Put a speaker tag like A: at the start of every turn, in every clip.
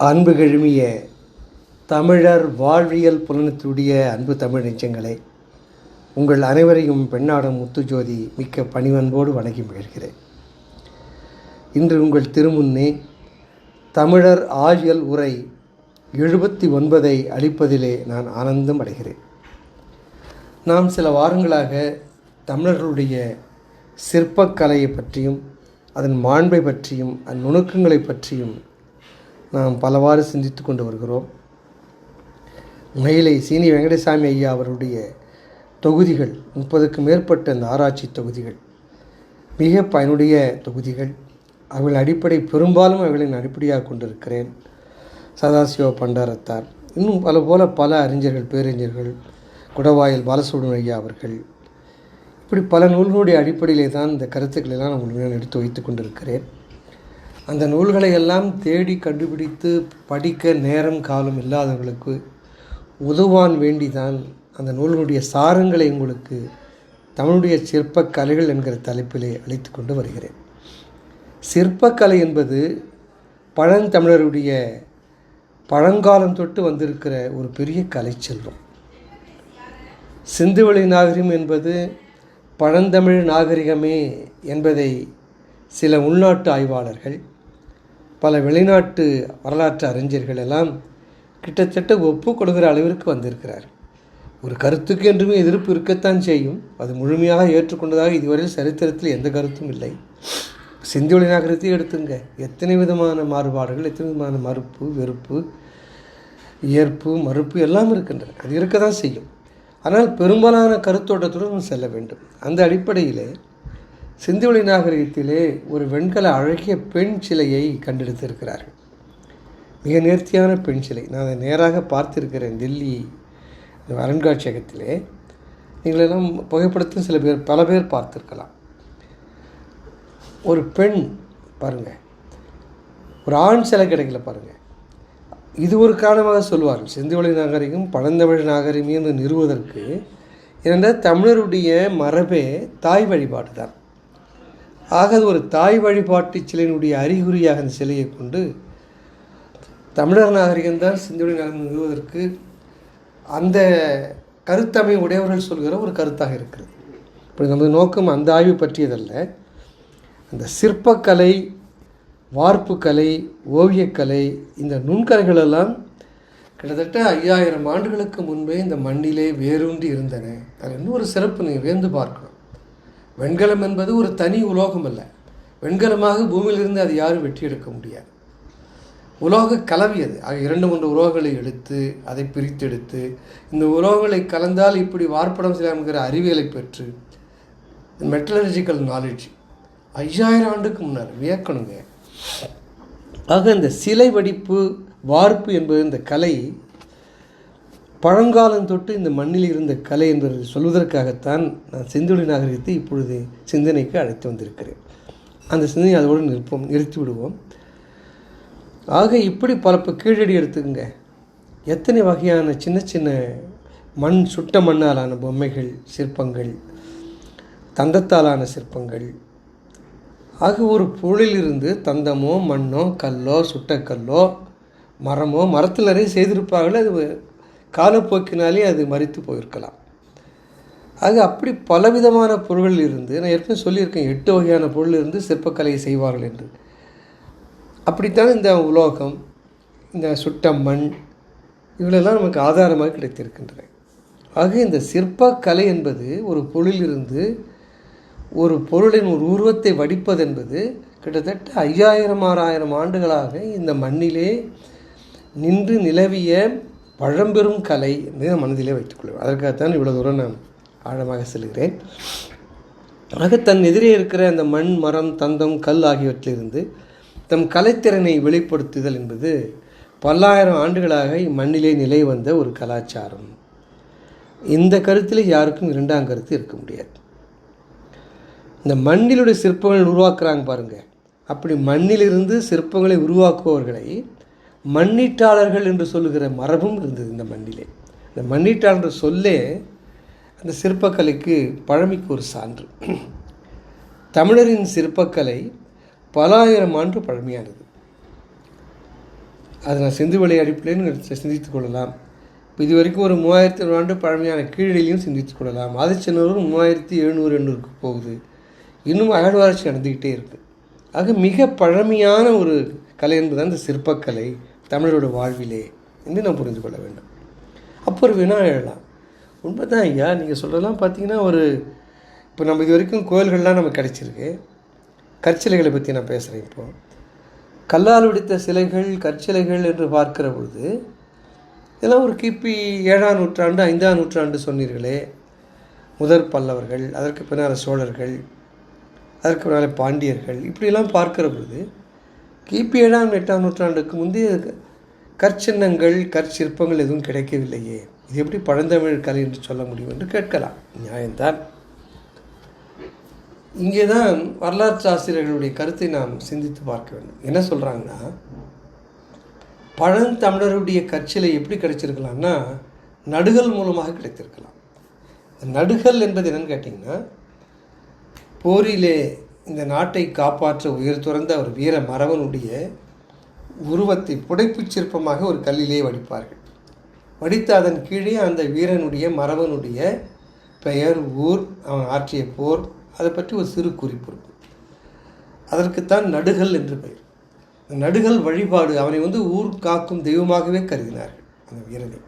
A: அன்பு கெழுமிய தமிழர் வாழ்வியல் புலனத்துடைய அன்பு தமிழ் நெஞ்சங்களே, உங்கள் அனைவரையும் பெண்ணாடம் முத்துஜோதி மிக்க பணிவன்போடு வணங்கி மகிழ்கிறேன். இன்று உங்கள் திருமுன்னே தமிழர் ஆழியல் உரை 79 அளிப்பதிலே நான் ஆனந்தம் அடைகிறேன். நாம் சில வாரங்களாக தமிழர்களுடைய சிற்பக்கலையை பற்றியும் அதன் மாண்பை பற்றியும் அதன் நுணுக்கங்களை பற்றியும் நாம் பலவாறு சிந்தித்து கொண்டு வருகிறோம். மயிலை சீனி வெங்கடசாமி ஐயா அவருடைய தொகுதிகள் 30க்கும் மேற்பட்ட அந்த ஆராய்ச்சி தொகுதிகள் மிக பயனுடைய தொகுதிகள். அவர்கள் அடிப்படை பெரும்பாலும் அவர்களின் அடிப்படையாக கொண்டிருக்கிறேன். சதாசிவ பண்டாரத்தார், இன்னும் பல அறிஞர்கள், பேரறிஞர்கள், குடவாயில் பாலசுப்ரமணிய ஐயா அவர்கள், இப்படி பல நூல்களுடைய அடிப்படையிலே தான் இந்த கருத்துக்களெல்லாம் நான் உங்களுக்கு எடுத்து வைத்து கொண்டிருக்கிறேன். அந்த நூல்களை எல்லாம் தேடி கண்டுபிடித்து படிக்க நேரம் காலம் இல்லாதவர்களுக்கு உதவான் வேண்டிதான் அந்த நூல்களுடைய சாரங்களை உங்களுக்கு தமிழுடைய சிற்பக்கலைகள் என்கிற தலைப்பிலே அளித்து கொண்டு வருகிறேன். சிற்பக்கலை என்பது பழந்தமிழருடைய பழங்காலம் தொட்டு வந்திருக்கிற ஒரு பெரிய கலை செல்வம். சிந்துவெளி நாகரிகம் என்பது பழந்தமிழ் நாகரிகமே என்பதை சில உள்நாட்டு ஆய்வாளர்கள், பல வெளிநாட்டு வரலாற்று அறிஞர்கள் எல்லாம் கிட்டத்தட்ட ஒப்புக்கொள்கிற அளவிற்கு வந்திருக்கிறார். ஒரு கருத்துக்கு என்றுமே எதிர்ப்பு இருக்கத்தான் செய்யும். அது முழுமையாக ஏற்றுக்கொண்டதாக இதுவரையில் சரித்திரத்தில் எந்த கருத்தும் இல்லை. சிந்துவெளி நாகரிகத்தை எடுத்துங்க, எத்தனை விதமான மாறுபாடுகள், எத்தனை விதமான மறுப்பு, வெறுப்பு, ஏற்பு, மறுப்பு எல்லாம் இருக்கின்றன. அது இருக்க தான் செய்யும். ஆனால் பெரும்பாலான கருத்தோட்டத்துடன் செல்ல வேண்டும். அந்த அடிப்படையிலே சிந்துவெளி நாகரிகத்திலே ஒரு வெண்கல அழகிய பெண் சிலையை கண்டெடுத்திருக்கிறார்கள். மிக நேர்த்தியான பெண் சிலை. நான் அதை நேராக பார்த்திருக்கிறேன் டெல்லி அருங்காட்சியகத்திலே. நீங்களெல்லாம் புகைப்படத்தில் பல பேர் பார்த்துருக்கலாம். ஒரு பெண் பாருங்கள், ஒரு ஆண் சிலை கிடைக்கல பாருங்கள். இது ஒரு காரணமாக சொல்லுவார்கள், சிந்துவெளி நாகரிகம் பழந்தமிழ் நாகரிகம் என்று நிறுவுவதற்கு. ஏனென்றால் தமிழருடைய மரபே தாய் வழிபாடு தான். ஆக ஒரு தாய் வழிபாட்டு சிலையினுடைய அறிகுறியாக அந்த சிலையை கொண்டு தமிழர் நாகரிகம்தான் சிந்துவெளி நாகரிகம் நிறுவுவதற்கு அந்த கருத்தமை உடையவர்கள் சொல்கிற ஒரு கருத்தாக இருக்கிறது. இப்படி நமது நோக்கம் அந்த ஆய்வு பற்றியதல்ல. அந்த சிற்பக்கலை, வார்ப்புக்கலை, ஓவியக்கலை, இந்த நுண்கலைகளெல்லாம் கிட்டத்தட்ட 5000 ஆண்டுகளுக்கு முன்பே இந்த மண்ணிலே வேரூன்றி இருந்தன. அதில் இன்னொரு சிறப்பு நீங்கள் வேந்து பார்க்கணும். வெண்கலம் என்பது ஒரு தனி உலோகம் அல்ல. வெண்கலமாக பூமியிலிருந்து அது யாரும் வெட்டி எடுக்க முடியாது. உலோக கலவியது. ஆக 2-3 உலோகங்களை எடுத்து அதை பிரித்தெடுத்து இந்த உலோகங்களை கலந்தால் இப்படி வார்ப்படம் செய்யலாம்ங்கிற அறிவியலை பெற்று மெட்டலர்ஜிக்கல் நாலேஜ் 5000 ஆண்டுக்கு முன்னால் வியக்கணுங்க. ஆக இந்த சிலை வடிப்பு, வார்ப்பு என்பது இந்த கலை பழங்காலம் தொட்டு இந்த மண்ணில் இருந்த கலை என்பதை சொல்வதற்காகத்தான் நான் சிந்துவெளி நாகரிகத்தை இப்பொழுது சிந்தனைக்கு அழைத்து வந்திருக்கிறேன். அந்த சிந்தனை அதோடு நிறுத்தி விடுவோம். ஆக இப்படி பல கீழடி எடுத்துக்கங்க, எத்தனை வகையான சின்ன சின்ன சுட்ட மண்ணாலான பொம்மைகள், சிற்பங்கள், தந்தத்தாலான சிற்பங்கள். ஆக ஒரு பொருளிலிருந்து தந்தமோ, மண்ணோ, கல்லோ, சுட்டக்கல்லோ, மரமோ, மரத்தில் நிறைய செய்திருப்பார்கள். அது காலப்போக்கினாலே அது மரித்து போயிருக்கலாம். ஆக அப்படி பலவிதமான பொருள்கள் இருந்து, நான் ஏற்கனவே சொல்லியிருக்கேன், 8 வகையான பொருள் இருந்து சிற்பக்கலையை செய்வார்கள் என்று. அப்படித்தான் இந்த உலோகம், இந்த சுட்ட மண், இவளெல்லாம் நமக்கு ஆதாரமாக கிடைத்திருக்கின்றன. ஆக இந்த சிற்பக்கலை என்பது ஒரு பொருளிலிருந்து ஒரு பொருளின் ஒரு உருவத்தை வடிப்பது என்பது கிட்டத்தட்ட 5000-6000 ஆண்டுகளாக இந்த மண்ணிலே நின்று நிலவிய பழம்பெரும் கலை என்று மனதிலே வைத்துக்கொள்வேன். அதற்காகத்தான் இவ்வளோ தூரம் நான் ஆழமாக செல்கிறேன். ஆக தன் எதிரே இருக்கிற அந்த மண், மரம், தந்தம், கல் ஆகியவற்றிலிருந்து தம் கலைத்திறனை வெளிப்படுத்துதல் என்பது பல்லாயிரம் ஆண்டுகளாக இம்மண்ணிலே நிலை வந்த ஒரு கலாச்சாரம். இந்த கருத்தில் யாருக்கும் 2ஆம் கருத்து இருக்க முடியாது. இந்த மண்ணிலுடைய சிற்பங்கள் உருவாக்குறாங்க பாருங்கள். அப்படி மண்ணிலிருந்து சிற்பங்களை உருவாக்குபவர்களை மண்ணீட்டாளர்கள் என்று சொல்லுகிற மரபும் இருந்தது இந்த மண்ணிலே. இந்த மண்ணீட்டாளர் சொல்லே அந்த சிற்பக்கலைக்கு பழமைக்கு ஒரு சான்று. தமிழரின் சிற்பக்கலை பல ஆயிரம் ஆண்டு பழமையானது. அது நான் சிந்துவெளி அடிப்படையில் சிந்தித்துக் கொள்ளலாம். இப்போ இது வரைக்கும் ஒரு 3700 ஆண்டு பழமையான கீழடியிலையும் சிந்தித்துக் கொள்ளலாம். ஆதிச்சநல்லூர் 3700 போகுது. இன்னும் அகழ்வாராய்ச்சி நடந்துக்கிட்டே இருக்குது. ஆக மிக பழமையான ஒரு கலை என்பது அந்த சிற்பக்கலை தமிழரோட வாழ்விலே என்று நாம் புரிந்து கொள்ள வேண்டும். அப்போ ஒரு வினா எழலாம். உண்மை தான் ஐயா, நீங்கள் சொல்கிறதெல்லாம் பார்த்தீங்கன்னா இப்போ நம்ம இது வரைக்கும் கோயில்கள்லாம் நமக்கு கிடச்சிருக்கு. கற்சிலைகளை பற்றி நான் பேசுகிறேன். இப்போது கல்லால் உடைத்த சிலைகள் கற்சிலைகள் என்று பார்க்கிற பொழுது இதெல்லாம் ஒரு கிபி 7ஆம் நூற்றாண்டு 5ஆம் நூற்றாண்டு சொன்னீர்களே. முதற் பல்லவர்கள், அதற்கு பின்னால் சோழர்கள், அதற்கு பின்னால் பாண்டியர்கள், இப்படியெல்லாம் பார்க்கிற பொழுது கிபி 7ஆம் 8ஆம் நூற்றாண்டுக்கு முந்தைய கற்சின்னங்கள் கற்சிற்பங்கள் எதுவும் கிடைக்கவில்லையே, இது எப்படி பழந்தமிழ் கலை என்று சொல்ல முடியும் என்று கேட்கலாம். நியாயம்தான். இங்கே தான் வரலாற்று ஆசிரியர்களுடைய கருத்தை நாம் சிந்தித்து பார்க்க வேண்டும். என்ன சொல்கிறாங்கன்னா, பழந்தமிழருடைய கற்சிலை எப்படி கிடைச்சிருக்கலாம்னா நடுகள் மூலமாக கிடைத்திருக்கலாம். நடுகள் என்பது என்னன்னு கேட்டிங்கன்னா, போரிலே இந்த நாட்டை காப்பாற்ற உயிர் துறந்த ஒரு வீர மறவனுடைய உருவத்தை புடைப்புச் சிற்பமாக ஒரு கல்லிலே வடிப்பார்கள். வடித்து அதன் கீழே அந்த வீரனுடைய மறவனுடைய பெயர், ஊர், அவன் ஆற்றிய போர், அதை பற்றி ஒரு சிறு குறிப்பு இருக்கும். அதற்குத்தான் நடுகள் என்று பெயர். நடுகள் வழிபாடு, அவனை ஊர் காக்கும் தெய்வமாகவே கருதினார்கள். அந்த வீரனை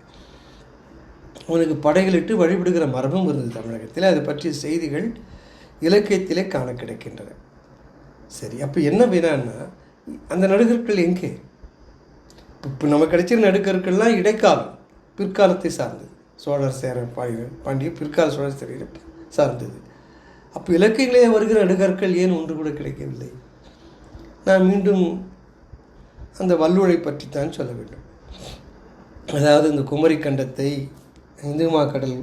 A: அவனுக்கு படைகளிட்டு வழிபடுகிற மரபும் இருந்தது தமிழகத்தில். அதை பற்றிய செய்திகள் இலக்கியத்திலே காண கிடைக்கின்றன. சரி, அப்போ என்ன வேணான்னா, அந்த நடுகற்கள் எங்கே? இப்போ நம்ம கிடைச்சிற நடுக்கற்கள்லாம் இடைக்காலம், பிற்காலத்தை சார்ந்தது. சோழர் சேர பாண்டிய பிற்கால சோழர் சேர சார்ந்தது. அப்போ இலக்கியங்களே வருகிற நடுகற்கள் ஏன் ஒன்று கூட கிடைக்கவில்லை? நான் மீண்டும் அந்த வல்லுழை பற்றித்தான் சொல்ல வேண்டும். அதாவது இந்த குமரி கண்டத்தை இந்து மாக்கடல்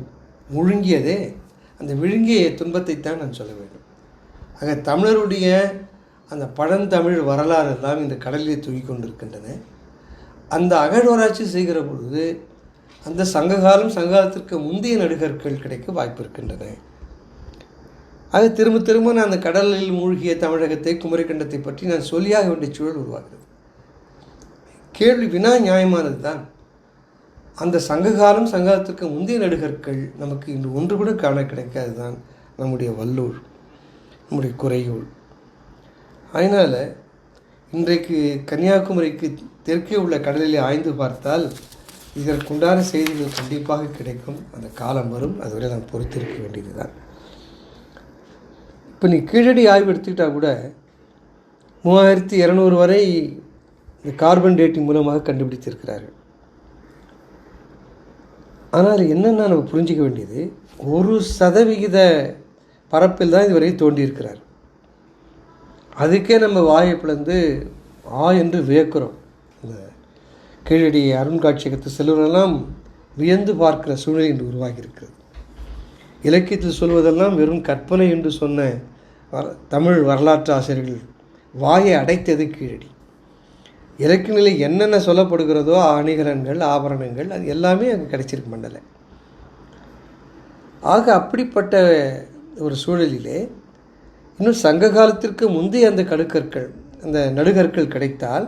A: முழுங்கியதே, அந்த விழுங்கிய துன்பத்தைத்தான் நான் சொல்ல வேண்டும். ஆக தமிழருடைய அந்த பழந்தமிழ் வரலாறு எல்லாம் இந்த கடலிலே தூக்கி கொண்டிருக்கின்றன. அந்த அகழ்வாராய்ச்சி செய்கிற பொழுது அந்த சங்ககாலம் சங்ககாலத்திற்கு முந்தைய நடுகற்கள் கிடைக்க வாய்ப்பு இருக்கின்றன. ஆக திரும்ப திரும்ப நான் அந்த கடலில் மூழ்கிய தமிழகத்தை குமரிக்கண்டத்தை பற்றி நான் சொல்லியாக வேண்டிய சூழல் உருவாகிறது. கேள்வி வினா நியாயமானது தான். அந்த சங்ககாலம் சங்ககாலத்திற்கு முந்தைய நடுகற்கள் நமக்கு இன்று ஒன்று கூட காண கிடைக்காது தான் நம்முடைய வல்லூர், நம்முடைய குறையூர். அதனால் இன்றைக்கு கன்னியாகுமரிக்கு தெற்கே உள்ள கடலிலே ஆய்ந்து பார்த்தால் இதற்குண்டான செய்திகள் கண்டிப்பாக கிடைக்கும். அந்த காலம் வரும், அதுவரை நாம் பொறுத்திருக்க வேண்டியது தான். இப்போ நீ கீழடி ஆய்வு எடுத்துக்கிட்டால் கூட 3200 வரை இந்த கார்பன் டேட்டிங் மூலமாக கண்டுபிடித்திருக்கிறார்கள். ஆனால் என்னென்னா நம்ம புரிஞ்சிக்க வேண்டியது, 1% பரப்பில் தான் இதுவரை தோண்டியிருக்கிறார். அதுக்கே நம்ம வாயை பிளந்து என்று வியக்கிறோம். இந்த கீழடி அருங்காட்சியகத்தை செல்வதெல்லாம் வியந்து பார்க்கிற சூழ்நிலை இன்று உருவாகி இருக்கிறது. இலக்கியத்தில் சொல்வதெல்லாம் வெறும் கற்பனை என்று சொன்ன தமிழ் வரலாற்று ஆசிரியர்கள் வாயை அடைத்தது கீழடி. இலக்கிய நிலை என்னென்ன சொல்லப்படுகிறதோ, அணிகலன்கள், ஆபரணங்கள், அது எல்லாமே அங்கே கிடைச்சிருக்கு மண்டல. ஆக அப்படிப்பட்ட ஒரு சூழலிலே இன்னும் சங்க காலத்திற்கு முந்தைய அந்த கடுக்கற்கள், அந்த நடுகற்கள் கிடைத்தால்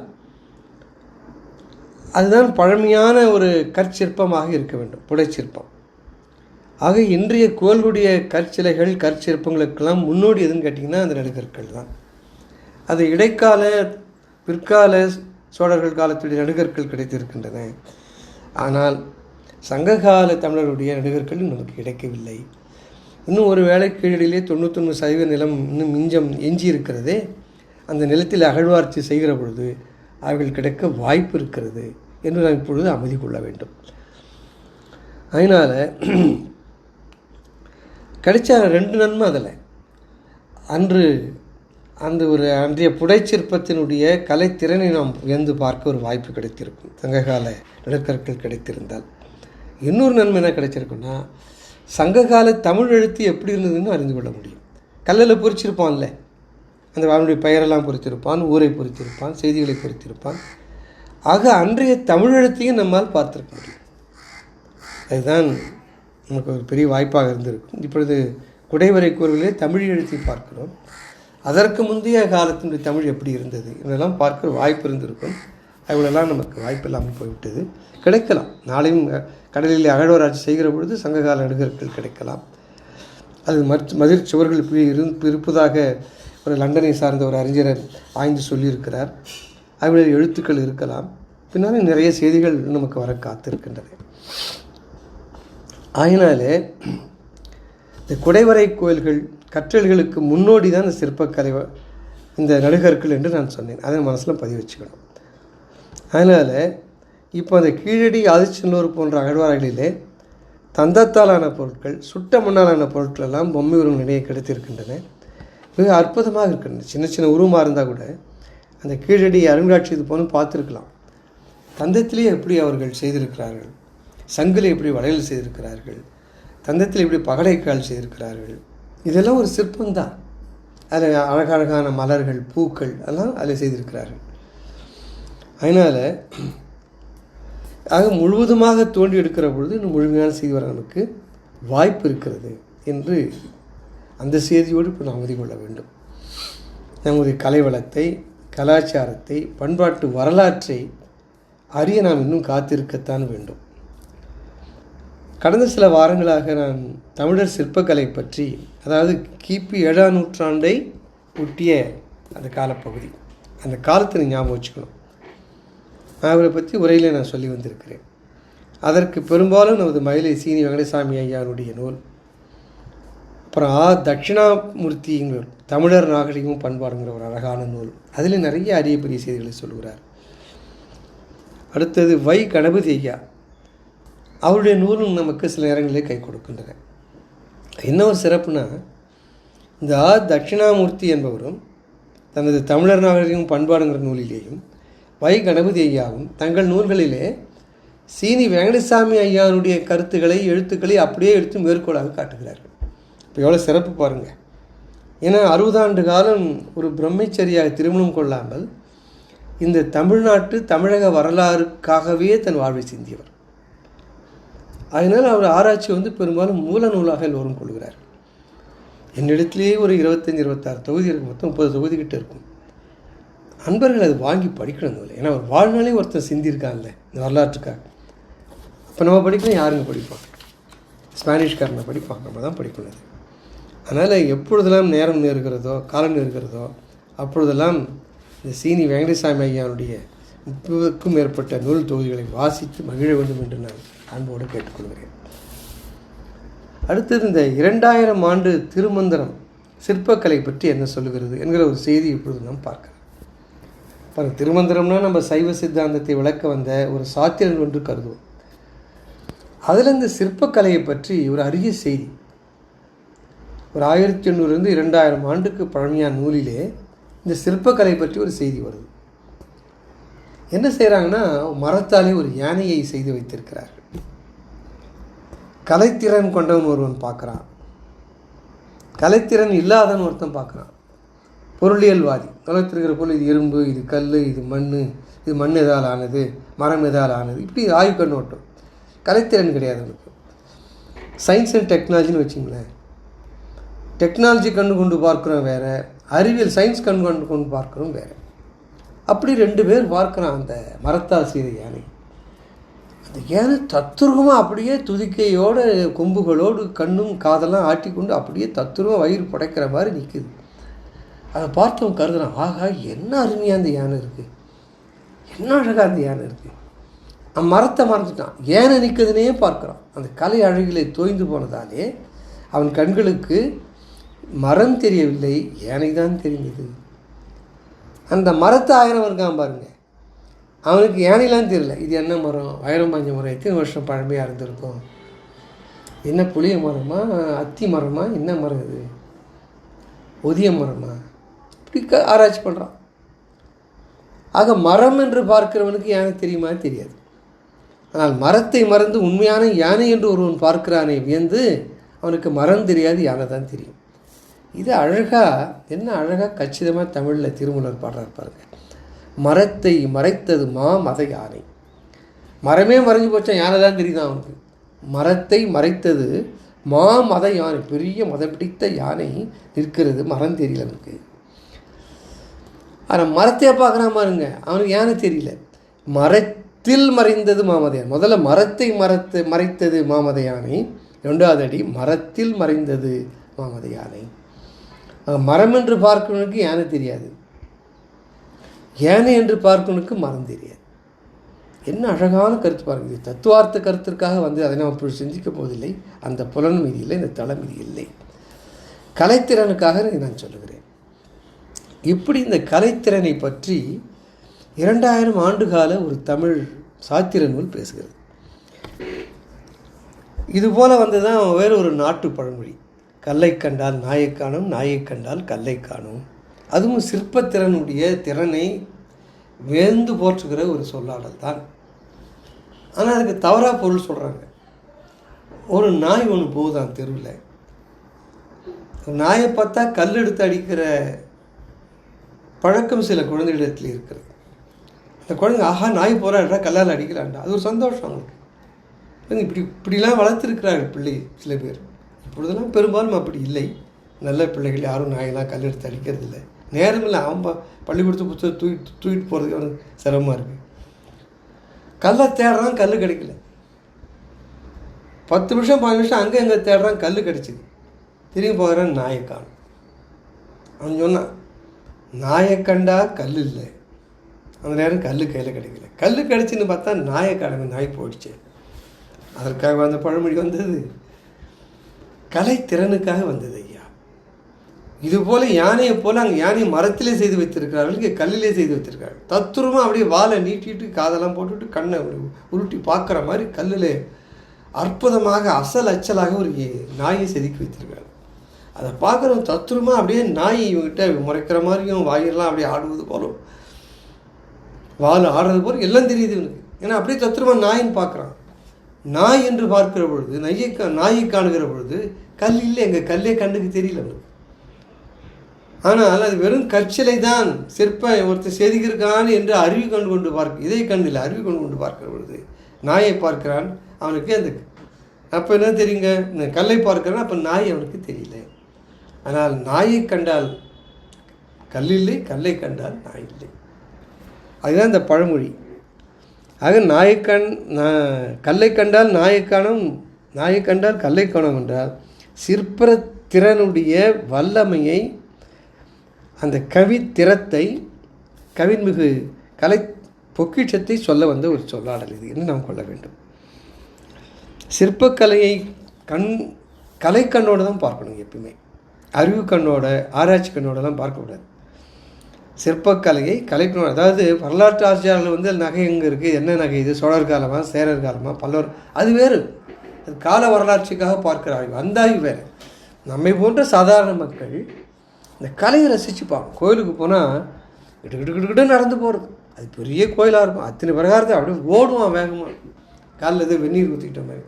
A: அதுதான் பழமையான ஒரு கற்சிற்பமாக இருக்க வேண்டும், புடைச்சிற்பம். ஆக இன்றைய கோள்களுடைய கற்சிலைகள் கற்சிற்பங்களுக்கெல்லாம் முன்னோடி எதுன்னு கேட்டிங்கன்னா அந்த நடுகற்கள் தான். அது இடைக்கால பிற்கால சோழர்கள் காலத்துடைய நடுகற்கள் கிடைத்திருக்கின்றன. ஆனால் சங்ககால தமிழருடைய நடுகற்கள் நமக்கு கிடைக்கவில்லை. இன்னும் ஒரு வேளை கீழடியிலே 99% நிலம் இன்னும் எஞ்சி இருக்கிறதே, அந்த நிலத்தில் அகழ்வாராய்ச்சி செய்கிற பொழுது அவர்கள் கிடைக்க வாய்ப்பு இருக்கிறது என்று நாம் இப்பொழுது அமைதி கொள்ள வேண்டும். அதனால் கிடைச்ச 2 நன்மை அதில் அன்றைய புடைச்சிற்பத்தினுடைய கலைத்திறனை நாம் உயர்ந்து பார்க்க ஒரு வாய்ப்பு கிடைத்திருக்கும், சங்ககால நிலக்கற்கள் கிடைத்திருந்தால். இன்னொரு நன்மை என்ன கிடைச்சிருக்குன்னா, சங்ககால தமிழ் எழுத்து எப்படி இருந்ததுன்னு அறிந்து கொள்ள முடியும். கல்லில் பொறிச்சிருப்பான்ல, அந்த அவனுடைய பெயரெல்லாம் பொறித்திருப்பான், ஊரை பொறித்திருப்பான், செய்திகளை பொறித்திருப்பான். ஆக அன்றைய தமிழ் எழுத்தையும் நம்மால் பார்த்துருக்க முடியும். அதுதான் நமக்கு ஒரு பெரிய வாய்ப்பாக இருந்திருக்கும். இப்பொழுது குடைவரை கூறுகளிலே தமிழ் எழுத்தை பார்க்கிறோம். அதற்கு முந்தைய காலத்தினுடைய தமிழ் எப்படி இருந்தது என்றெல்லாம் பார்க்க வாய்ப்பு இருந்திருக்கும். அவ்வளோலாம் நமக்கு வாய்ப்பு இல்லாமல் போய்விட்டது. கிடைக்கலாம், நாளையும் கடலில் அகழ்வாராய்ச்சி செய்கிற பொழுது சங்ககால நடுகற்கள் கிடைக்கலாம். அது மதிர் சுவர்கள் இருப்பதாக ஒரு லண்டனை சார்ந்த ஒரு அறிஞர் ஆய்ந்து சொல்லியிருக்கிறார். அவருடைய எழுத்துக்கள் இருக்கலாம். பின்னாலும் நிறைய செய்திகள் நமக்கு வர காத்திருக்கின்றன. ஆயினாலே இந்த குடைவரை கோயில்கள் கற்றல்களுக்கு முன்னோடி தான் இந்த சிற்பக்கலை, இந்த நடுகற்கள் என்று நான் சொன்னேன். அதை மனசில் பதிவு வச்சுக்கணும். அதனால் இப்போ அந்த கீழடி ஆதிச்சநல்லூர் போன்ற அகழ்வாராய்களிலே தந்தத்தாலான பொருட்கள், சுட்ட மண்ணாலான பொருட்கள் எல்லாம் பொம்மை உருவம் நிறைய கிடைத்திருக்கின்றன. மிக அற்புதமாக இருக்கின்றன. சின்ன சின்ன உருவமாக இருந்தால் கூட அந்த கீழடி அருங்காட்சியது போல பார்த்துருக்கலாம். தந்தத்திலே எப்படி அவர்கள் செய்திருக்கிறார்கள், சங்கிலே எப்படி வளையல் செய்திருக்கிறார்கள், தந்தத்தில் எப்படி பகடைக்கால் செய்திருக்கிறார்கள். இதெல்லாம் ஒரு சிற்பம்தான். அதில் அழகழகான மலர்கள், பூக்கள் எல்லாம் அதில் செய்திருக்கிறார்கள். அதனால் ஆக முழுவதுமாக தோண்டி எடுக்கிற பொழுது இன்னும் முழுமையான செய்தி வர நமக்கு வாய்ப்பு இருக்கிறது என்று அந்த செய்தியோடு இப்போ நாம் உறுதி கொள்ள வேண்டும். நம்முடைய கலை வளத்தை, கலாச்சாரத்தை, பண்பாட்டு வரலாற்றை அறிய நாம் இன்னும் காத்திருக்கத்தான் வேண்டும். கடந்த சில வாரங்களாக நான் தமிழர் சிற்பக்கலை பற்றி, அதாவது கிபி 7ஆம் நூற்றாண்டை ஒட்டிய அந்த காலப்பகுதி, அந்த காலத்தை ஞாபகம் வச்சுக்கணும். அவரை பற்றி உரையிலே நான் சொல்லி வந்திருக்கிறேன். அதற்கு பெரும்பாலும் நமது மயிலை சீனி வெங்கடசாமி ஐயாவுடைய நூல், அப்புறம் தட்சிணாமூர்த்திங்கிற தமிழர் நாகரிகமும் பண்பாடுங்கிற ஒரு அழகான நூல், அதில் நிறைய அரிய பெரிய செய்திகளை சொல்கிறார். அடுத்தது வை கணபதி ஐயா, அவருடைய நூலும் நமக்கு சில நேரங்களிலே கை கொடுக்கின்றன. என்ன ஒரு சிறப்புனா, இந்த தட்சிணாமூர்த்தி என்பவரும் தனது தமிழர் நாகரிகம் பண்பாடுங்கிற நூலிலேயும் வை கணபதி ஐயாவும் தங்கள் நூல்களிலே சீனி வெங்கடசாமி ஐயாவுடைய கருத்துக்களை, எழுத்துக்களை அப்படியே எடுத்து மேற்கோளாக காட்டுகிறார்கள். இப்போ எவ்வளோ சிறப்பு பாருங்கள். ஏன்னா 60 ஆண்டு காலம் ஒரு பிரம்மச்சரியாக திருமணம் கொள்ளாமல் இந்த தமிழ்நாட்டு தமிழக வரலாறுக்காகவே தன் வாழ்வை சிந்தியவர். அதனால் அவர் ஆராய்ச்சி பெரும்பாலும் மூல நூலாக எல்லோரும் கொள்கிறார். என்னிடத்திலேயே ஒரு 25-26 தொகுதி இருக்கும், மொத்தம் 30 தொகுதி கிட்ட இருக்கும். அன்பர்கள் அது வாங்கி படிக்கணும் இல்லை. ஏன்னா ஒரு வாழ்நாளே ஒருத்தர் சிந்தியிருக்காங்கல்ல இந்த வரலாற்றுக்காக. இப்போ நம்ம படிக்கலாம், யாருங்க படிப்பாங்க? ஸ்பானிஷ்காரனை படிப்பாங்க, நம்ம தான் படிக்கணும். அதனால் எப்பொழுதெல்லாம் நேரம் நேருகிறதோ, காலம் நேருகிறதோ, அப்பொழுதெல்லாம் இந்த சீனி வெங்கடசாமி ஐயாவுடைய 30க்கும் மேற்பட்ட நூல் தொகுதிகளை வாசித்து மகிழ வேண்டும் என்று நான் அன்போடு கேட்டுக்கொள்கிறேன். அடுத்தது இந்த 2000 ஆண்டு திருமந்திரம் சிற்பக்கலை பற்றி என்ன சொல்லுகிறது என்கிற ஒரு செய்தி இப்பொழுது நாம் பார்க்கலாம். திருமந்திரம்னா நம்ம சைவ சித்தாந்தத்தை விளக்க வந்த ஒரு சாத்திரம் என்று கருதுவோம். அதில் இந்த சிற்பக்கலையை பற்றி ஒரு அரிய செய்தி, ஒரு 1800 2000 ஆண்டுக்கு பழமையான நூலிலே இந்த சிற்பக்கலை பற்றி ஒரு செய்தி வருது. என்ன செய்கிறாங்கன்னா, மரத்தாலே ஒரு யானையை செய்து வைத்திருக்கிறார்கள். கலைத்திறன் கொண்டவன் ஒருவன் பார்க்குறான், கலைத்திறன் இல்லாதவன் ஒருத்தன் பார்க்குறான். பொருளியல்வாதி உலகத்திருக்கிற பொருள், இது இரும்பு, இது கல், இது மண், இது மண் எதால் ஆனது, மரம் எதால் ஆனது, இப்படி ஆய்வு கண்ணோட்டம். கலைத்திறன் கிடையாது அவனுக்கு. சயின்ஸ் அண்ட் டெக்னாலஜின்னு வச்சிங்களேன். டெக்னாலஜி கண்டு கொண்டு பார்க்குறோம் வேறு, அறிவியல் சயின்ஸ் கண்டு கொண்டு பார்க்குறோம் வேறு. அப்படி 2 பேர் பார்க்குறான் அந்த மரத்தால் செய்த யானை. அந்த யானை தத்துருவமாக அப்படியே துதிக்கையோடு, கொம்புகளோடு, கண்ணும் காதெல்லாம் ஆட்டிக்கொண்டு அப்படியே தத்துருவம் வயிறு புடைக்கிற மாதிரி நிற்குது. அதை பார்த்தவன் கருதுறான், ஆகா என்ன அருமையாக அந்த யானை இருக்குது, என்ன அழகாக அந்த யானை இருக்குது. அவன் மரத்தை மறந்துட்டான், யானை நிற்குதுன்னே பார்க்குறான். அந்த கலை அழகிலே தோய்ந்து போனதாலே அவன் கண்களுக்கு மரம் தெரியவில்லை, யானை தான் தெரிந்தது. அந்த மரத்தை 1000 இருக்கான் பாருங்க, அவனுக்கு யானைலாம் தெரியல. இது என்ன மரம், 1000 பாஞ்ச மரம், எத்தனை வருஷம் பழமையாக இருந்திருக்கும், என்ன புளிய மரமா, அத்தி மரமா, என்ன மரம் இது, ஒதிய மரமா, இப்படி ஆராய்ச்சி பண்ணுறான். ஆக மரம் என்று பார்க்கிறவனுக்கு யானை தெரியுமா? தெரியாது. ஆனால் மரத்தை மறந்து உண்மையான யானை என்று ஒருவன் பார்க்கிறானே வியந்து, அவனுக்கு மரம் தெரியாது, யானை தான் தெரியும். இது அழகாக, என்ன அழகாக கச்சிதமாக தமிழில் திருமூலர் பாடுறார் பாருங்க. மரத்தை மறைத்தது மத யானை. மரமே மறைஞ்சு போச்சா, யானை தான் தெரியுதான் அவனுக்கு. மரத்தை மறைத்தது மத யானை, பெரிய மதம் பிடித்த யானை நிற்கிறது, மரம் தெரியல அவனுக்கு. ஆனால் மரத்தையே பார்க்குறான் பாருங்க, அவனுக்கு யானை தெரியல. மரத்தில் மறைந்தது மாமதையான். முதல்ல மரத்தை மறைத்தது மாமதையானை, 2வது அடி மரத்தில் மறைந்தது மாமதையானை. மரம் என்று பார்க்கணுக்கு யானை தெரியாது, யானை என்று பார்க்கணுக்கு மரம் தெரியாது. என்ன அழகான கருத்து பாருங்கள். இது தத்துவார்த்த கருத்திற்காக அதை நாம் இப்படி சிந்திக்க போவதில்லை. அந்த புலன் மீதி இல்லை, இந்த தளம் மீதி இல்லை. கலைத்திறனுக்காக நான் சொல்லுகிறேன். இப்படி இந்த கலைத்திறனை பற்றி 2000 ஆண்டுகால ஒரு தமிழ் சாத்திர நூல் பேசுகிறது. இதுபோல் தான் வேறு ஒரு நாட்டு பழமொழி, கல்லை கண்டால் நாயை காணும், நாயை கண்டால் கல்லை காணும். அதுவும் சிற்பத்திறனுடைய திறனை வேந்து போற்றுகிற ஒரு சொல்லாடல் தான். ஆனால் அதுக்கு தவறாக பொருள் சொல்கிறாங்க. ஒரு நாய் ஒன்று போகுதான் தெருவில், நாயை பார்த்தா கல் எடுத்து அடிக்கிற பழக்கம் சில குழந்தைகளிடத்தில் இருக்கிறது. அந்த குழந்தைங்க ஆஹா நாய் போகிறாண்டா, கல்லால் அடிக்கிறாண்டா, அது ஒரு சந்தோஷம் அவங்களுக்கு. இப்படிலாம் வளர்த்துருக்கிறார்கள் பிள்ளை சில பேர். இப்பொழுதெல்லாம் பெரும்பாலும் அப்படி இல்லை. நல்ல பிள்ளைகள் யாரும் நாயெல்லாம் கல் எடுத்து அடிக்கிறது இல்லை. நேரம் இல்லை, அவன் பள்ளிக்கூடத்து புத்தகம் தூக்கிட்டு போகிறதுக்கு அவனுக்கு சிரமமாக இருக்குது. கல்லை தேடுறான், கல் கிடைக்கல. 10 நிமிஷம் 15 நிமிஷம் அங்கே எங்கே தேடுறான், கல் கிடச்சிது. திரும்பி போகிறான், நாயை காணும். அவன் சொன்னான், நாயை கண்டா கல் இல்லை. அந்த நேரம் கல் கையில் கிடைக்கல. கல் கிடச்சின்னு பார்த்தா நாயை காணவே, நாய் போயிடுச்சு. அதற்காக அந்த பழமொழி வந்தது, கலைத்திறனுக்காக வந்தது ஐயா. இதுபோல் யானையை போல் அங்கே யானையை மரத்திலே செய்து வைத்திருக்கிறார்கள், இங்கே கல்லிலே செய்து வைத்திருக்கிறார்கள். தத்துரமாக அப்படியே வாழை நீட்டிட்டு காதெல்லாம் போட்டுவிட்டு கண்ணை உருட்டி பார்க்குற மாதிரி கல்லில் அற்புதமாக அசல் அச்சலாக ஒரு நாயை செதுக்கி வைத்திருக்கிறார்கள். அதை பார்க்குறவங்க தத்துரமாக அப்படியே நாய் இவங்ககிட்ட முறைக்கிற மாதிரியும் வாயெல்லாம் அப்படியே ஆடுவது போலும், வால் ஆடுறது போல் எல்லாம் தெரியுது இவனுக்கு. ஏன்னா அப்படியே தத்துரமாக நாயின்னு பார்க்குறான். நாய் என்று பார்க்கிற பொழுது, நாயை காணுகிற பொழுது கல் இல்லை, எங்கள் கல்லே கண்ணுக்கு தெரியல அவனுக்கு. ஆனால் அது வெறும் கற்சிலை தான், சிற்ப ஒருத்தர் செதுக்கியிருக்கான் என்று அறிவு கண்டு கொண்டு பார்க்க, இதை கண்ணில் அறிவு கொண்டு பார்க்கிற பொழுது நாயை பார்க்கிறான், அவனுக்கு அந்த அப்போ என்ன தெரியுங்க, இந்த கல்லை பார்க்கிறான், அப்போ நாய் அவனுக்கு தெரியல. ஆனால் நாயை கண்டால் கல் இல்லை, கல்லை கண்டால் நாய் இல்லை. அதுதான் இந்த பழமொழி. ஆக கல்லை கண்டால் நாயை காணும், நாயை கண்டால் கல்லை காணும் என்றால் சிற்பத்திறனுடைய வல்லமையை, அந்த கவித்திறத்தை, கவின்மிகு கலை பொக்கிஷத்தை சொல்ல வந்த ஒரு சொல்லாடல் இது என்று நாம் கொள்ள வேண்டும். சிற்பக்கலையை கலைக்கண்ணோடு தான் பார்க்கணும் எப்பவுமே. அறிவு கண்ணோட, ஆராய்ச்சி கண்ணோடலாம் பார்க்கக்கூடாது. சிற்பக்கலையை கலைக்கணும். அதாவது வரலாற்று ஆசிரியர்கள் நகை எங்கே இருக்குது, என்ன நகை இது, சோழர் காலமாக, சேரர் காலமாக, பல்லவர், அது வேறு. அது கால வரலாற்றுக்காக பார்க்குற ஆய்வு, அந்த ஆய்வு வேறு. நம்மை போன்ற சாதாரண மக்கள் இந்த கலையை ரசிச்சுப்பாங்க. கோயிலுக்கு போனால் கிட்டு நடந்து போகிறது, அது பெரிய கோயிலாக இருக்கும், அத்தனை பிரகாரத்தை அப்படியே ஓடுவான் வேகமாக. காலில் எதோ வெந்நீர் ஊற்றிக்கிட்ட மாதிரி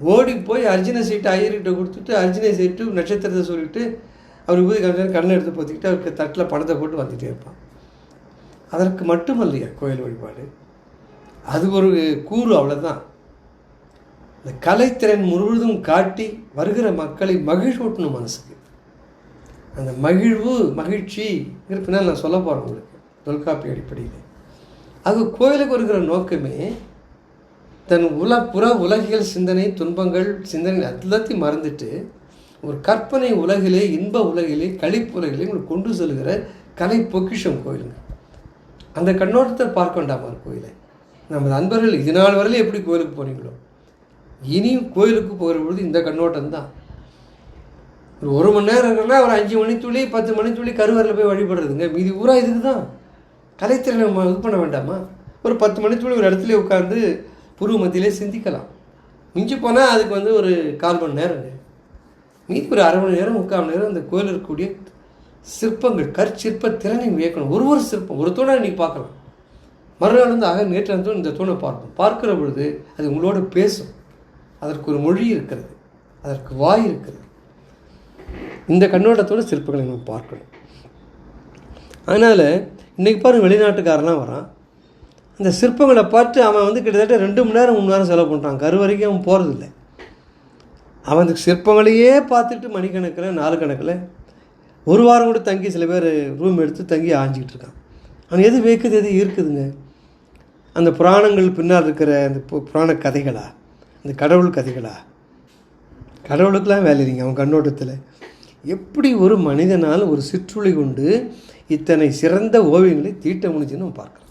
A: ஓடி போய் அர்ஜுனை சீட்டு ஐயர்கிட்ட கொடுத்துட்டு, அர்ஜுனை சீட்டு நட்சத்திரத்தை சொல்லிவிட்டு அவருக்கு போய் கண்ணை எடுத்து பார்த்துக்கிட்டு அவருக்கு தட்டில் பணத்தை போட்டு வந்துகிட்டே இருப்பான். அதற்கு மட்டுமல்லையா கோயில் வழிபாடு, அது ஒரு கூறு, அவ்வளோதான். இந்த கலைத்திறன் முழுவதும் காட்டி வருகிற மக்களை மகிழ்வூட்டணும் மனசுக்கு. அந்த மகிழ்ச்சி பின்னால் நான் சொல்ல போகிறேன் உங்களுக்கு தொல்காப்பிய அடிப்படையில். அது கோயிலுக்கு வருகிற நோக்கமே தன் புற உலகியல் சிந்தனை, துன்பங்கள் சிந்தனை எல்லாத்தையும் மறந்துட்டு ஒரு கற்பனை உலகிலே, இன்ப உலகிலே, களிப்பு உலகிலே உங்களுக்கு கொண்டு செல்கிற கலை பொக்கிஷம் கோயிலுங்க. அந்த கண்ணோட்டத்தை பார்க்க வேண்டாமா கோயிலை? நமது நண்பர்கள் இது நாள் வரையிலும் எப்படி கோயிலுக்கு போனீங்களோ, இனியும் கோயிலுக்கு போகிற பொழுது இந்த கண்ணோட்டம் தான். ஒரு மணி நேரம் இருக்குன்னா ஒரு 5 மணித்துளி 10 மணித்துளி கருவறையில் போய் வழிபடுறதுங்க. மீதி ஊரா இதுக்கு தான். கலைத்திறனை இது பண்ண வேண்டாமா? ஒரு 10 மணித்துளி ஒரு இடத்துல உட்காந்து புருவ மத்தியிலே சிந்திக்கலாம். மிஞ்சி போனால் அதுக்கு ஒரு 1/4 மணி நேரங்க. மீதி ஒரு அரை மணி நேரம் 3/4 மணி நேரம் அந்த கோயில் இருக்கக்கூடிய சிற்பங்கள், கற்சிற்ப திறனை வியக்கணும். ஒரு சிற்பம், ஒரு தூணை இன்றைக்கி பார்க்கலாம், மறுநாள் நேற்று அந்த இந்த தூணை பார்ப்போம். பார்க்குற பொழுது அது உங்களோட பேசும். அதற்கு ஒரு மொழி இருக்கிறது, அதற்கு வாய் இருக்கிறது. இந்த கண்ணோட்டத்தோடு சிற்பங்களை நம்ம பார்க்கணும். அதனால் இன்றைக்கி பாருங்கள், வெளிநாட்டுக்காரெலாம் வரான், அந்த சிற்பங்களை பார்த்து அவன் கிட்டத்தட்ட 2 மணி நேரம் 3 மணி நேரம் செலவு பண்ணுறான். கருவறைக்கு அவன் போகிறதில்லை. அவன் அந்த சிற்பங்களையே பார்த்துட்டு மணிக்கணக்கில் 4 கணக்கில் 1 வாரம் கூட தங்கி, சில பேர் ரூம் எடுத்து தங்கி ஆஞ்சிக்கிட்டு இருக்கான். அவன் எது வைக்குது, எது இருக்குதுங்க. அந்த புராணங்கள் பின்னால் இருக்கிற அந்த புராண கதைகளா, அந்த கடவுள் கதைகளா? கடவுளுக்கெல்லாம் வேலை இல்லைங்க அவன் கண்ணோட்டத்தில். எப்படி ஒரு மனிதனால் ஒரு சிற்றுளி கொண்டு இத்தனை சிறந்த ஓவியங்களை தீட்ட முடிஞ்சுன்னு நம்ம பார்க்கலாம்.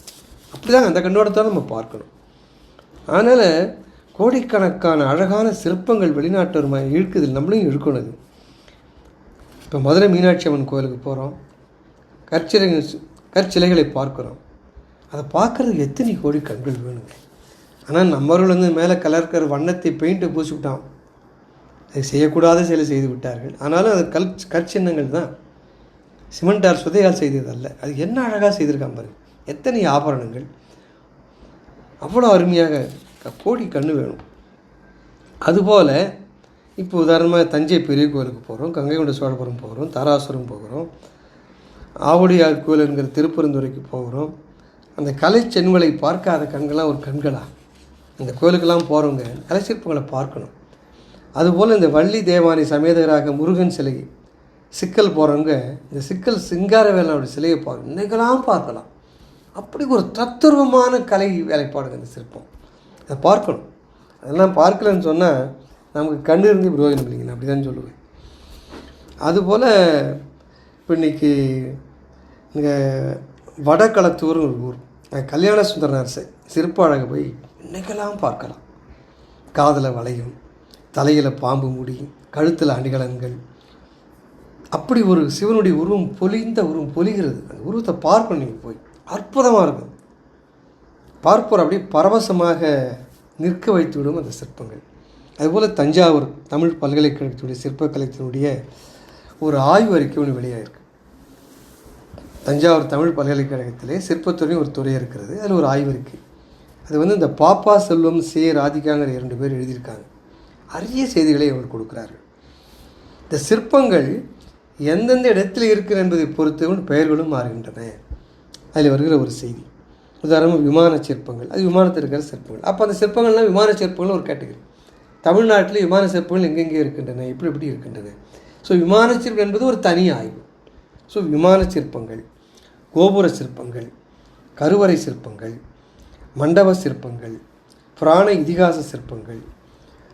A: அப்படி தான் அந்த கண்ணோட்டத்தால் நம்ம பார்க்கணும். அதனால் கோடிக்கணக்கான அழகான சிற்பங்கள் வெளிநாட்டவர் இழுக்குது, நம்மளையும் இழுக்கணும். இப்போ மதுரை மீனாட்சி அம்மன் கோயிலுக்கு போகிறோம், கற்சிலைகளை பார்க்குறோம். அதை பார்க்குறதுக்கு எத்தனை கோடி கண்கள் வேணுங்க. ஆனால் நம்மவர்கள் வந்து மேலே கலர்க்கிற வண்ணத்தை பெயிண்ட்டை பூசி விட்டான். அதை செய்யக்கூடாத செயலை செய்து விட்டார்கள். ஆனாலும் அது கற்சின்னங்கள் தான், சிமெண்டால் சுதையால் செய்ததல்ல. அது என்ன அழகாக செய்திருக்கான் பாருங்க, எத்தனை ஆபரணங்கள், அவ்வளோ அருமையாக. கோடி கண்ணு வேணும். அதுபோல் இப்போ உதாரணமாக தஞ்சை பெரிய கோயிலுக்கு போகிறோம், கங்கை கொண்ட சோழபுரம் போகிறோம், தாராசுரம் போகிறோம், ஆவுடையார் கோயில் என்கிற திருப்பரந்துரைக்கு போகிறோம். அந்த கலை சென்களை பார்க்காத கண்கள்லாம் ஒரு கண்களா? அந்த கோயிலுக்கெல்லாம் போகிறவங்க கலை சிற்பங்களை பார்க்கணும். அதுபோல் இந்த வள்ளி தேவானை சமேதராக முருகன் சிலை சிக்கல் போகிறவங்க இந்த சிக்கல் சிங்காரவேலனுடைய சிலையை இன்னைக்கெல்லாம் பார்க்கலாம். அப்படி ஒரு தத்துருவமான கலை வேலைப்பாடுங்க இந்த சிற்பம். அதை பார்க்கணும். அதெல்லாம் பார்க்கலன்னு சொன்னால் நமக்கு கண்ணு இருந்து பிரயோஜனம் இல்லைங்க, நான் அப்படி தான் சொல்லுவேன். அதுபோல் இப்போ இன்றைக்கி இங்கே வடகளத்தூர்னு ஒரு ஊர், கல்யாண சுந்தரனார் சிற்ப அழகை போய் இன்றைக்கெல்லாம் பார்க்கலாம். காதில் வளையும், தலையில் பாம்பு முடி, கழுத்தில் அணிகலன்கள், அப்படி ஒரு சிவனுடைய உருவம் பொலிந்த உருவம் பொலிகிறது. அந்த உருவத்தை பார்க்கணும். நீங்கள் போய் அற்புதமாக இருக்கும். பார்ப்போர் அப்படியே பரவசமாக நிற்க வைத்துவிடும் அந்த சிற்பங்கள். அதுபோல் தஞ்சாவூர் தமிழ் பல்கலைக்கழகத்தினுடைய சிற்பக்கலைத்தினுடைய ஒரு ஆய்வு அறிக்கை ஒன்று வெளியாகிருக்கு. தஞ்சாவூர் தமிழ் பல்கலைக்கழகத்திலே சிற்பத்துறை ஒரு துறை இருக்கிறது, அதில் ஒரு ஆய்வு அறிக்கை. அது வந்து இந்த பாப்பா செல்வம் ராதிகாங்கிற 2 பேர் எழுதியிருக்காங்க. அரிய செய்திகளை அவங்க கொடுக்குறார்கள். இந்த சிற்பங்கள் எந்தெந்த இடத்துல இருக்கிற என்பதை பொறுத்து பெயர்களும் மாறுகின்றன. அதில் வருகிற ஒரு செய்தி, உதாரணமாக விமான சிற்பங்கள், அது விமானத்தில் இருக்கிற சிற்பங்கள். அப்போ அந்த சிற்பங்கள்லாம் விமான சிற்பங்கள் ஒரு கேட்டகரி. தமிழ்நாட்டில் விமான சிற்பங்கள் எங்கெங்கே இருக்கின்றன, எப்படி இருக்கின்றன. ஸோ விமான சிற்பம் என்பது ஒரு தனி ஆய்வு. ஸோ விமான சிற்பங்கள், கோபுர சிற்பங்கள், கருவறை சிற்பங்கள், மண்டப சிற்பங்கள், புராண இதிகாச சிற்பங்கள்,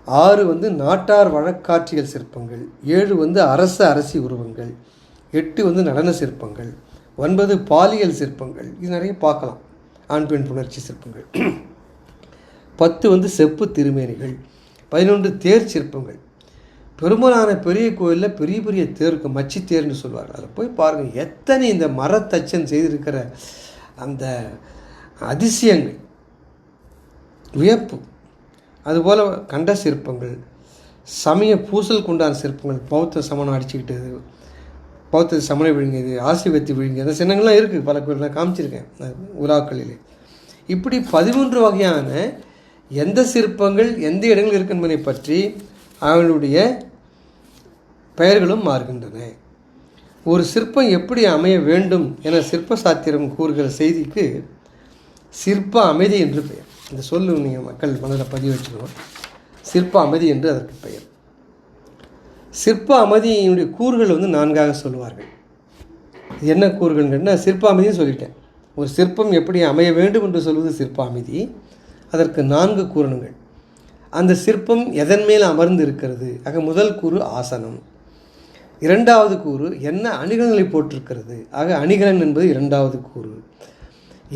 A: 6 நாட்டார் வழக்காட்சியல் சிற்பங்கள், 7 அரசி உருவங்கள், 8 நடன சிற்பங்கள், 9 பாலியல் சிற்பங்கள். இது நிறைய பார்க்கலாம். ஆண் பெண் புணர்ச்சி சிற்பங்கள். 10 செப்பு திருமேனிகள், 11 தேர் சிற்பங்கள். பெரும்பாலான பெரிய கோயிலில் பெரிய பெரிய தேருக்கு மச்சி தேர்னு சொல்வார்கள். அதில் போய் பாருங்கள், எத்தனை இந்த மரத்தச்சன் செய்திருக்கிற அந்த அதிசயங்கள், வியப்பு. அதுபோல் கண்ட சிற்பங்கள், சமய பூசல் கொண்டான சிற்பங்கள், பௌத்த சமணம் அடிச்சுக்கிட்டது, பௌத்த சமணம் விழுங்கியது, ஆசி வெத்தி விழுங்கியது, அந்த சின்னங்கள்லாம் இருக்குது. பல கோயில் நான் காமிச்சிருக்கேன் உலாக்களிலே. இப்படி 13 வகையான எந்த சிற்பங்கள் எந்த இடங்கள் இருக்கு என்பதை பற்றி அவர்களுடைய பெயர்களும் மாறுகின்றன. ஒரு சிற்பம் எப்படி அமைய வேண்டும் என சிற்ப சாத்திரம் கூறுகிற செய்திக்கு சிற்ப அமைதி என்று பெயர். இந்த சொல்லு நீங்கள் மக்கள் மனதில் பதிவு வச்சுக்கணும். சிற்ப அமைதி என்று அதற்கு பெயர். சிற்ப அமைதியினுடைய கூறுகள் 4ஆக சொல்லுவார்கள். இது என்ன கூறுகள் கேட்டால் சிற்ப அமைதியும் சொல்லிட்டேன். ஒரு சிற்பம் எப்படி அமைய வேண்டும் என்று சொல்வது சிற்ப அமைதி. அதற்கு 4 கூறணுங்கள். அந்த சிற்பம் எதன் மேல் அமர்ந்து இருக்கிறது. ஆக முதல் கூறு ஆசனம். 2வது கூறு என்ன அணிகலன்களை போட்டிருக்கிறது. ஆக அணிகலன் என்பது 2வது கூறு.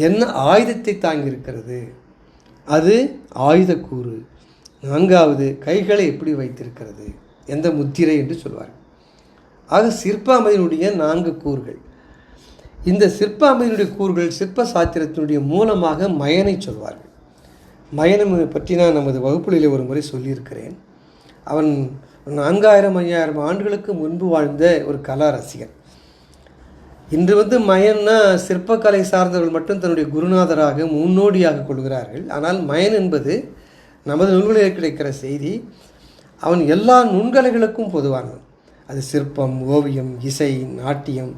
A: என்ன ஆயுதத்தை தாங்கியிருக்கிறது, அது ஆயுத கூறு. 4வது கைகளை எப்படி வைத்திருக்கிறது, எந்த முத்திரை என்று சொல்வார்கள். ஆக சிற்ப அமைதியினுடைய 4 கூறுகள். இந்த சிற்ப அமைதியினுடைய கூறுகள் சிற்ப சாத்திரத்தினுடைய மூலமாக மயனை சொல்வார்கள். மயனம் பற்றி நான் நமது வகுப்புகளிலே ஒரு முறை சொல்லியிருக்கிறேன். அவன் 4000-5000 ஆண்டுகளுக்கு முன்பு வாழ்ந்த ஒரு கலா ரசிகன். இன்று மயன்னா சிற்பக்கலை சார்ந்தவர்கள் மட்டும் தன்னுடைய குருநாதராக முன்னோடியாக கொள்கிறார்கள். ஆனால் மயன் என்பது நமது நூல்களில் கிடைக்கிற செய்தி. அவன் எல்லா நுண்கலைகளுக்கும் பொதுவானவன். அது சிற்பம், ஓவியம், இசை, நாட்டியம்,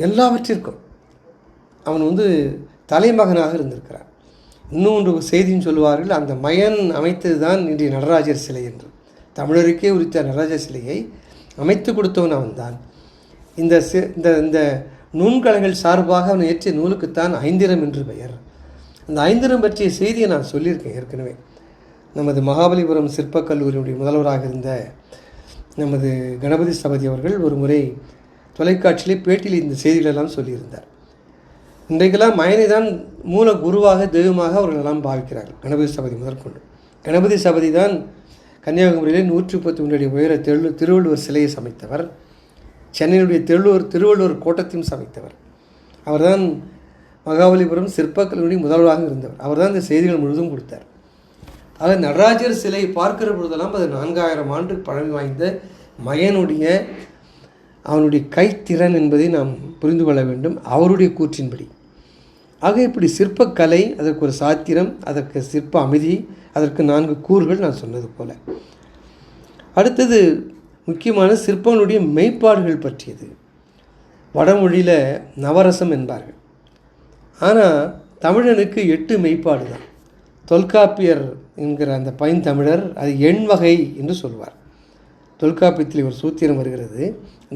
A: எல்லாவற்றிற்கும் அவன் தலைமகனாக இருந்திருக்கிறான். இன்னொன்று செய்தின்னு சொல்லுவார்கள், அந்த மயன் அமைத்தது தான் இன்றைய நடராஜர் சிலை என்று. தமிழருக்கே உரித்த நடராஜர் சிலையை அமைத்து கொடுத்தவன் அவன்தான். இந்த நுண்கலைகள் சார்பாக அவன் ஏற்றிய நூலுக்குத்தான் ஐந்திரம் என்று பெயர். அந்த ஐந்திரம் பற்றிய செய்தியை நான் சொல்லியிருக்கேன் ஏற்கனவே. நமது மகாபலிபுரம் சிற்பக் கல்லூரியினுடைய முதல்வராக இருந்த நமது கணபதி ஸ்தபதி அவர்கள் ஒரு முறை தொலைக்காட்சியிலே பேட்டியில் இந்த செய்திகளெல்லாம் சொல்லியிருந்தார். இன்றைக்கெல்லாம் மயனை தான் மூல குருவாக தெய்வமாக அவர்களெல்லாம் பாவிக்கிறார்கள். கணபதி ஸ்தபதி முதற்கொண்டு கணபதி ஸ்தபதி தான் கன்னியாகுமரியிலே 131 அடி உயர திருவள்ளுவர் சிலையை சமைத்தவர். சென்னையினுடைய திருவள்ளுவர் கோட்டத்தையும் சமைத்தவர். அவர்தான் மகாபலிபுரம் சிற்பக்கல்லூரி முதல்வராக இருந்தவர். அவர் தான் இந்த செய்திகள் முழுதும் கொடுத்தார். ஆக நடராஜர் சிலை பார்க்கிற பொழுதெல்லாம் அது 4000 ஆண்டு பழமை வாய்ந்த மயனுடைய அவனுடைய கைத்திறன் என்பதை நாம் புரிந்து கொள்ள வேண்டும், அவருடைய கூற்றின்படி. ஆக இப்படி சிற்பக்கலை, அதற்கு ஒரு சாத்திரம், அதற்கு சிற்ப அமைதி, அதற்கு 4 கூறுகள் நான் சொன்னது போல. அடுத்தது முக்கியமான சிற்பங்களுடைய மெய்ப்பாடுகள் பற்றியது. வடமொழியில் நவரசம் என்பார்கள். ஆனால் தமிழனுக்கு 8 மெய்ப்பாடு தான். தொல்காப்பியர் என்கிற அந்த பைந்தமிழர் அது எண் வகை என்று சொல்வார். தொல்காப்பியத்தில் ஒரு சூத்திரம் வருகிறது.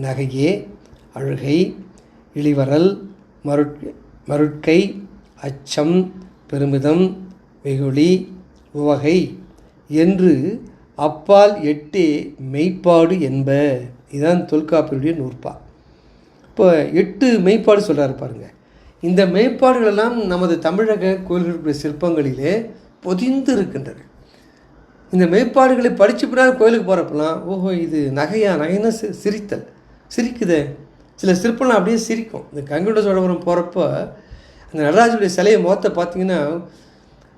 A: நகையே, அழுகை, இளிவரல், மருட்கை, அச்சம், பெருமிதம், வெகுளி, உவகை என்று அப்பால் 8 மெய்ப்பாடு என்ப. இதுதான் தொல்காப்பியருடைய நூற்பா. இப்போ 8 மெய்ப்பாடு சொல்கிறாரு பாருங்கள். இந்த மெய்ப்பாடுகளெல்லாம் நமது தமிழக கோயில்களுடைய சிற்பங்களிலே பொதிந்து இருக்கின்றன. இந்த மெய்ப்பாடுகளை படித்து பின்னால் கோயிலுக்கு போகிறப்பெல்லாம் ஓஹோ இது நகைன்னா சிரித்தல் சிரிக்குதே. சில சிற்பம்லாம் அப்படியே சிரிக்கும். இந்த கங்கை சோழபுரம் போகிறப்போ அந்த நடராஜனுடைய சிலையை முகத்தை பார்த்தீங்கன்னா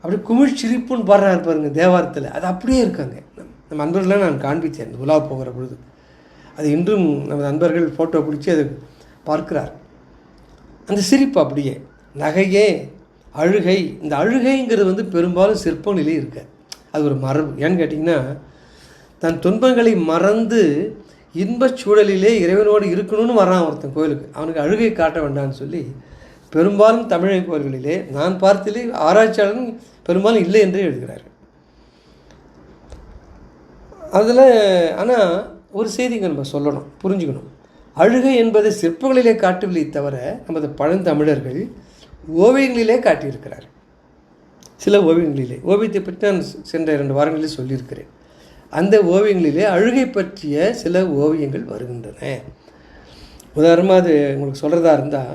A: அப்படியே குமிழ் சிரிப்புன்னு பாடுறாரு பாருங்க தேவாரத்தில். அது அப்படியே இருக்காங்க. நம்ம நண்பர்களாக நான் காண்பித்தேன் அந்த உலா போகிற பொழுது. அது இன்றும் நம்ம நண்பர்கள் ஃபோட்டோ பிடிச்சி அதை பார்க்கிறார். அந்த சிரிப்பு அப்படியே. நகையே, அழுகை. இந்த அழுகைங்கிறது பெரும்பாலும் சிற்பங்களிலே இருக்காது. அது ஒரு மரபு. ஏன்னு கேட்டிங்கன்னா, தன் துன்பங்களை மறந்து இன்பச் சூழலிலே இறைவனோடு இருக்கணும்னு வரான் ஒருத்தன் கோயிலுக்கு. அவனுக்கு அழுகை காட்ட வேண்டாம்னு சொல்லி பெரும்பாலும் தமிழக கோயில்களிலே நான் பார்த்ததிலே ஆராய்ச்சியாளரும் பெரும்பாலும் இல்லை என்றே எழுதுகிறார்கள். அதில் ஆனால் ஒரு செய்திங்க நம்ம சொல்லணும், புரிஞ்சுக்கணும். அழுகை என்பதை சிற்பங்களிலே காட்டவில்லை தவிர நமது பழந்தமிழர்கள் ஓவியங்களிலே காட்டியிருக்கிறார். சில ஓவியங்களிலே, ஓவியத்தை பற்றி நான் சென்ற 2 வாரங்களில் சொல்லியிருக்கிறேன். அந்த ஓவியங்களிலே அழுகை பற்றிய சில ஓவியங்கள் வருகின்றன. உதாரணமாக அது உங்களுக்கு சொல்கிறதா இருந்தால்,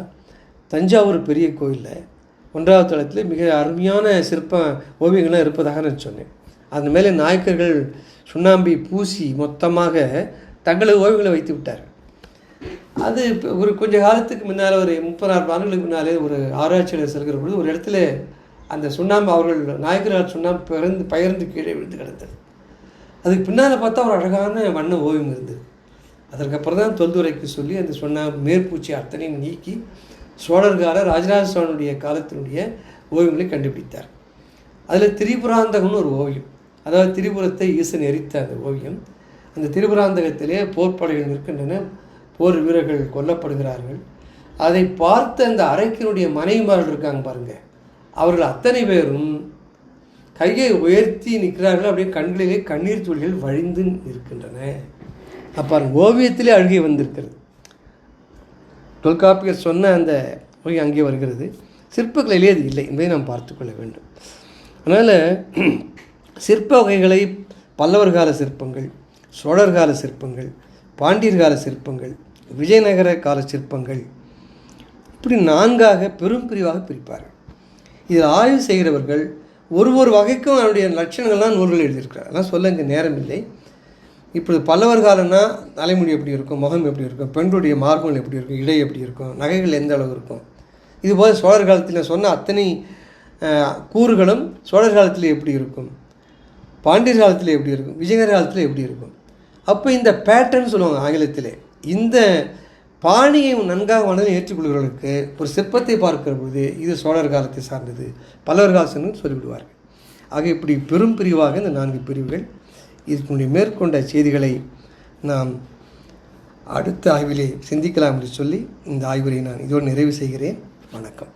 A: தஞ்சாவூர் பெரிய கோயிலில் 1வது தளத்தில் மிக அருமையான சிற்ப ஓவியங்கள்லாம் இருப்பதாக நான் சொன்னேன். அதன் மேலே நாயக்கர்கள் சுண்ணாம்பி பூசி மொத்தமாக தங்களது ஓவியங்களை வைத்து விட்டார். அது ஒரு கொஞ்சம் காலத்துக்கு முன்னால், ஒரு 30-40 ஆண்டுகளுக்கு முன்னாலே ஒரு ஆராய்ச்சியாளர் செல்கிற பொழுது ஒரு இடத்துல அந்த சுண்ணாம்பு அவர்கள் நாயக்கர்கள் சுண்ணாம்பு பயிர்ந்து கீழே விழுந்து கிடந்தது. அதுக்கு பின்னால் பார்த்தா ஒரு அழகான வண்ண ஓவியம் இருந்தது. அதற்கப்புறம் தான் தொல்துறைக்கு சொல்லி அந்த சுண்ணாம்பு மேற்பூச்சி அத்தனையும் நீக்கி சோழர் கால ராஜராஜ சோழனுடைய காலத்தினுடைய ஓவியங்களை கண்டுபிடித்தார். அதில் திரிபுராந்தகம்னு ஒரு ஓவியம், அதாவது திரிபுரத்தை ஈசன் எரித்த அந்த ஓவியம். அந்த திரிபுராந்தகத்திலே போர்ப்படைகள் நிற்கின்றன, போர் வீரர்கள் கொல்லப்படுகிறார்கள். அதை பார்த்த அந்த அரக்கினுடைய மனைவிமார்கள் இருக்காங்க பாருங்கள், அவர்கள் அத்தனை பேரும் கையை உயர்த்தி நிற்கிறார்கள். அப்படியே கண்களிலே கண்ணீர் துளிகள் வழிந்து இருக்கின்றன. அப்போ ஓவியத்திலே அழுகை வந்திருக்கிறது. தொல்காப்பியர் சொன்ன அந்த ஓவியம் அங்கே வருகிறது. சிற்பக்கலையிலே அது இல்லை என்பதை நாம் பார்த்துக்கொள்ள வேண்டும். அதனால் சிற்ப வகைகளை பல்லவர் கால சிற்பங்கள், சோழர் கால சிற்பங்கள், பாண்டியர் கால சிற்பங்கள், விஜயநகர கால சிற்பங்கள், இப்படி 4ஆக பெரும் பிரிவாக பிரிப்பார்கள். இதில் ஆய்வு செய்கிறவர்கள் ஒரு வகைக்கும் அவருடைய லட்சணங்கள்லாம் நூல்கள் எழுதியிருக்கிறார். அதெல்லாம் சொல்ல இங்கே நேரம் இல்லை. இப்படி பல்லவர் காலம்னா தலைமுடி எப்படி இருக்கும், முகம் எப்படி இருக்கும், பெண்களுடைய மார்புகள் எப்படி இருக்கும், இடை எப்படி இருக்கும், நகைகள் எந்த அளவு இருக்கும், இதுபோல் சோழர் காலத்தில் சொன்ன அத்தனை கூறுகளும் சோழர் காலத்தில் எப்படி இருக்கும், பாண்டியர் காலத்தில் எப்படி இருக்கும், விஜயநகர காலத்தில் எப்படி இருக்கும். அப்போ இந்த பேட்டர்ன் சொல்லுவாங்க ஆங்கிலத்திலே. இந்த பாணியை நன்காக மனதில் ஏற்றுக்கொள்கிறவர்களுக்கு ஒரு சிற்பத்தை பார்க்கிற பொழுது இது சோழர் காலத்தை சார்ந்தது, பல்லவர் காலம்னு சொல்லிவிடுவார்கள். ஆக இப்படி பெரும் பிரிவாக இந்த 4 பிரிவுகள். இதனுடைய மேற்கொண்ட செய்திகளை நாம் அடுத்த ஆய்விலே சிந்திக்கலாம் என்று சொல்லி இந்த ஆய்வுரை நான் இதோடு நிறைவு செய்கிறேன். வணக்கம்.